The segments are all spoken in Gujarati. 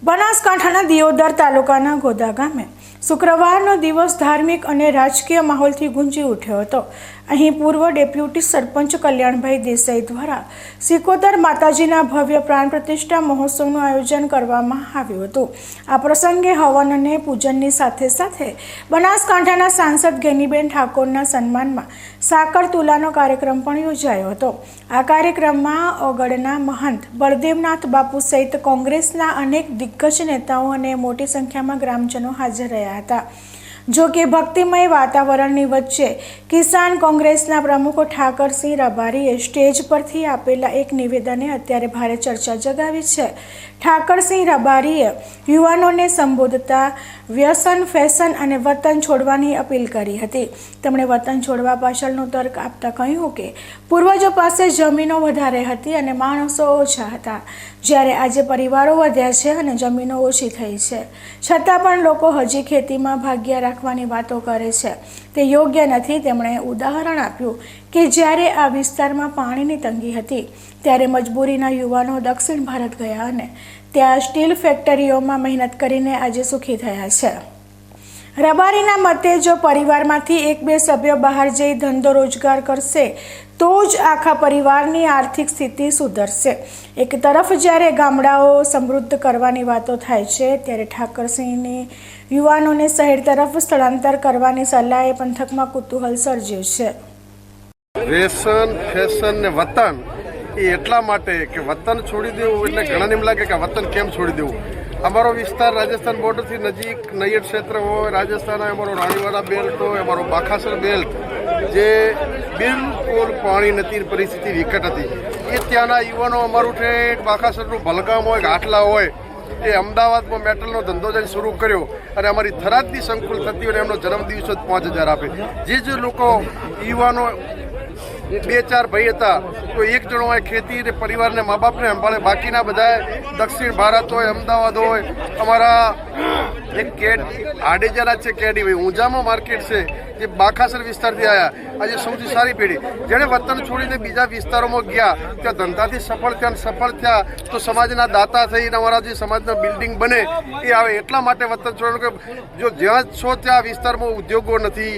બનાસકાંઠાના દિયોદર તાલુકાના ગોદા ગામે શુક્રવારનો દિવસ ધાર્મિક અને રાજકીય માહોલથી ગુંજી ઉઠ્યો હતો। અહીં પૂર્વ ડેપ્યુટી સરપંચ કલ્યાણભાઈ દેસાઈ દ્વારા સિકોતર માતાજીના ભવ્ય પ્રાણ પ્રતિષ્ઠા મહોત્સવનું આયોજન કરવામાં આવ્યું હતું। આ પ્રસંગે હવન અને પૂજનની સાથે સાથે બનાસકાંઠાના સાંસદ ગેનીબેન ઠાકોરના સન્માનમાં સાકર તુલાનો કાર્યક્રમ પણ યોજાયો હતો। આ કાર્યક્રમમાં ઓગળના મહંત બળદેવનાથ બાપુ સહિત કોંગ્રેસના અનેક દિગ્ગજ નેતાઓ અને મોટી સંખ્યામાં ગ્રામજનો હાજર રહ્યા હતા। જો કે ભક્તિમય વાતાવરણની વચ્ચે કિસાન કોંગ્રેસના પ્રમુખ ઠાકરસિંહ રબારીએ સ્ટેજ પરથી આપેલા એક નિવેદને અત્યારે ભારે ચર્ચા જગાવી છે। ઠાકરસિંહ રબારીએ યુવાનોને સંબોધતા વ્યસન, ફેશન અને વતન છોડવાની અપીલ કરી હતી। તેમણે વતન છોડવા પાછળનો તર્ક આપતા કહ્યું કે પૂર્વજો પાસે જમીનો વધારે હતી અને માણસો ઓછા હતા, જ્યારે આજે પરિવારો વધ્યા છે અને જમીનો ઓછી થઈ છે, છતાં પણ લોકો હજી ખેતીમાં ભાગ્ય રાખવાની વાતો કરે છે। તે યોગ્ય નથી। તેમણે ઉદાહરણ આપ્યું કે જ્યારે આ વિસ્તારમાં પાણીની તંગી હતી ત્યારે મજબૂરીના યુવાનો દક્ષિણ ભારત ગયા અને ત્યાં સ્ટીલ ફેક્ટરીઓમાં મહેનત કરીને આજે સુખી થયા છે। રબારીના મતે જો પરિવારમાંથી 1-2 સભ્યો બહાર જઈ ધંધો રોજગાર કરશે તો જ આખા પરિવારની આર્થિક સ્થિતિ સુધરશે। એક તરફ જ્યારે ગામડાઓ સમૃદ્ધ કરવાની વાતો થાય છે ત્યારે ઠાકરસિંહની યુવાનોને શહેર તરફ સ્થળાંતર કરવાની સલાહે પંથકમાં કુતૂહલ સર્જ્યું છે। વ્યસન, ફેશન ને વતન એ એટલા માટે કે વતન છોડી દેવું એટલે ઘણાને એમ લાગે કે વતન કેમ છોડી દેવું। અમારો વિસ્તાર રાજસ્થાન બોર્ડરથી નજીક નૈયર ક્ષેત્ર હોય, રાજસ્થાન હોય, અમારો રાણીવાડા બેલ્ટ હોય, અમારો બાખાસર બેલ્ટ જે બિલકુલ પાણી નથી, પરિસ્થિતિ વિકટ હતી, એ ત્યાંના યુવાનો અમારું ઠેઠ બાખાસરનું ભલગામ હોય, ઘાટલા હોય, એ અમદાવાદમાં મેટલનો ધંધો જઈને શરૂ કર્યો અને અમારી થરાદની સંકુલ થતી હોય એમનો જન્મદિવસ જ 5000 આપે। જે લોકો યુવાનો 2-4 ભાઈ હતા તો એક જણો હોય ખેતી ને પરિવારને મા બાપને સંભાળે, બાકીના બધા દક્ષિણ ભારત હોય, અમદાવાદ હોય। અમારા એક આડેજરા છે કેડી ભાઈ ઊંઝામાં માર્કેટ છે જે બાખાસર વિસ્તારથી આવ્યા, આજે સૌથી સારી પેઢી જેણે વતન છોડીને બીજા વિસ્તારોમાં ગયા, ત્યાં ધંધાથી સફળ થયા તો સમાજના દાતા થઈને અમારા જે સમાજના બિલ્ડિંગ બને એ આવે। એટલા માટે વતન છોડવાનું કે જો જ્યાં છો ત્યાં વિસ્તારમાં ઉદ્યોગો નથી,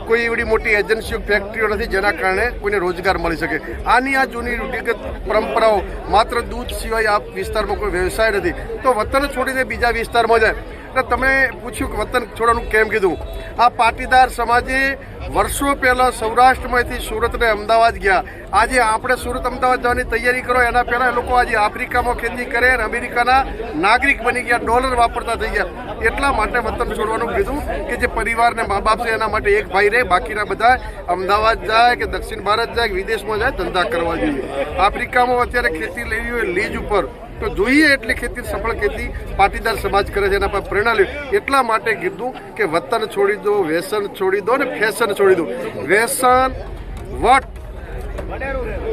કોઈ એવડી મોટી એજન્સીઓ, ફેક્ટરીઓ નથી જેના કારણે કોઈને રોજગાર મળી શકે। આની આ જૂની રૂઢિગત પરંપરાઓ, માત્ર દૂધ સિવાય આ વિસ્તારમાં કોઈ વ્યવસાય નથી, તો વતન છોડીને બીજા વિસ્તારમાં જાય। એટલે તમે પૂછ્યું કે વતન છોડવાનું કેમ કીધું। આ પાટીદાર સમાજે વર્ષો પહેલાં સૌરાષ્ટ્રમાંથી સુરત ને અમદાવાદ ગયા। આજે આપણે સુરત અમદાવાદ જવાની તૈયારી કરો એના પહેલાં એ લોકો આજે આફ્રિકામાં ખેતી કરે અને અમેરિકાના નાગરિક બની ગયા, ડોલર વાપરતા થઈ ગયા। એટલા માટે વતન છોડવાનું કીધું કે જે પરિવારને મા બાપ છે એના માટે એક ભાઈ રહે, બાકીના બધા અમદાવાદ જાય કે દક્ષિણ ભારત જાય કે વિદેશમાં જાય, ધંધા કરવા જોઈએ। આફ્રિકામાં અત્યારે ખેતી લેવી હોય લીજ ઉપર તો જોઈએ એટલી ખેતી, સફળ ખેતી પાટીદાર સમાજ કરે છે, એના પર પ્રેરણા લેવી। એટલા માટે કીધું કે વતન છોડી દો, વ્યસન છોડી દો અને ફેશન છોડી દો। વ્યસન, વટ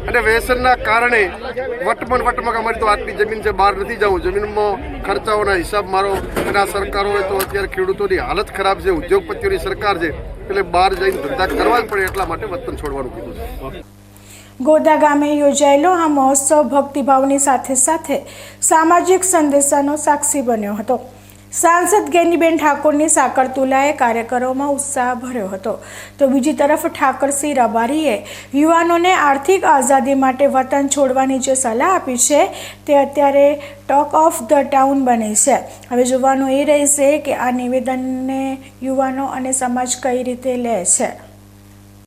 અને વ્યસનના કારણે વટમાં અમારી તો આટલી જમીન છે, બહાર નથી જવું, જમીનમાં ખર્ચાઓના હિસાબ મારો અને આ સરકારો હોય તો અત્યારે ખેડૂતોની હાલત ખરાબ છે, ઉદ્યોગપતિઓની સરકાર છે, એટલે બહાર જઈને ધંધા કરવા જ પડે, એટલા માટે વતન છોડવાનું કીધું છે। ગોદા ગામે યોજાયેલો આ મહોત્સવ ભક્તિભાવની સાથે સાથે સામાજિક સંદેશાનો સાક્ષી બન્યો હતો। સાંસદ ગેનીબેન ઠાકોરની સાકર તુલાએ કાર્યકરોમાં ઉત્સાહ ભર્યો હતો, તો બીજી તરફ ઠાકરસિંહ રબારીએ યુવાનોને આર્થિક આઝાદી માટે વતન છોડવાની જે સલાહ આપી છે તે અત્યારે ટોક ઓફ ધ ટાઉન બની છે। હવે જોવાનું એ રહેશે કે આ નિવેદનને યુવાનો અને સમાજ કઈ રીતે લે છે।